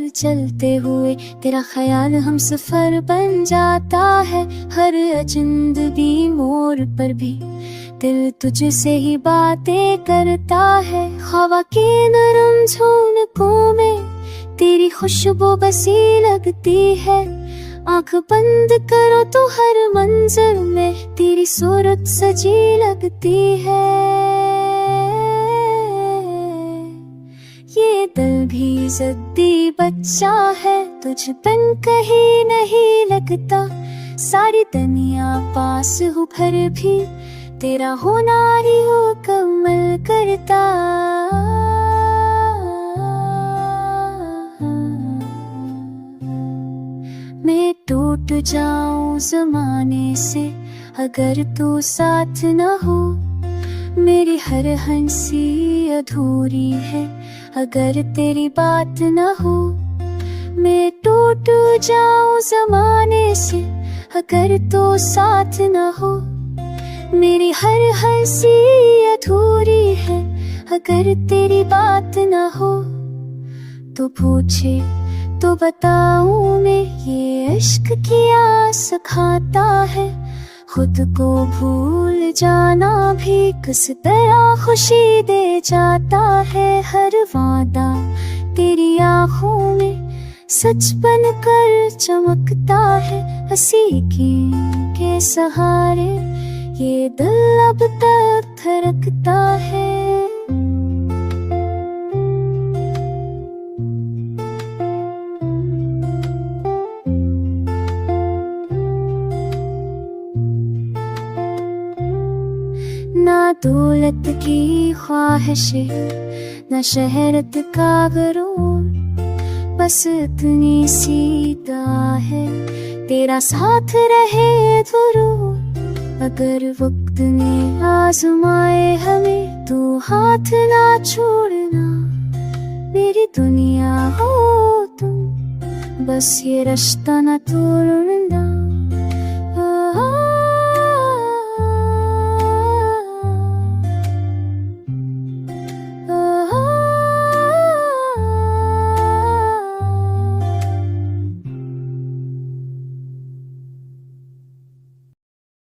चलते हुए तेरा ख्याल हम सफर बन जाता है। हर अजिंदगी मोड़ पर भी दिल तुझसे ही बातें करता है। हवा के नरम झोंकों में तेरी खुशबू बसी लगती है। आँख बंद करो तो हर मंजर में तेरी सूरत सजी लगती है। ये दिल भी ज़िद्दी बच्चा है, तुझ बिन कहीं नहीं लगता। सारी दुनिया पास हो फिर भी तेरा होना ही मुकम्मल करता। मैं टूट जाऊं ज़माने से अगर तू साथ न हो। मेरी हर हंसी अधूरी है अगर तेरी बात न हो। मैं टूट जाऊं ज़माने से अगर तू साथ न हो। मेरी हर हंसी अधूरी है अगर तेरी बात न हो। तो पूछे तो बताऊं मैं ये इश्क क्या सिखाता है। खुद को भूल जाना भी किस तरह खुशी दे जाता है। हर वादा तेरी आँखों में सच बनकर चमकता है। हंसी के सहारे ये दिल अब तक धड़कता है। ना दौलत की ख्वाहिशें न शहरत का गरूर, बस इतनी सी दुआ है तेरा साथ रहे जरूर। अगर वक्त ने आजमाए हमें तू हाथ ना छोड़ना। मेरी दुनिया हो तुम, बस ये रिश्ता ना तोड़ना।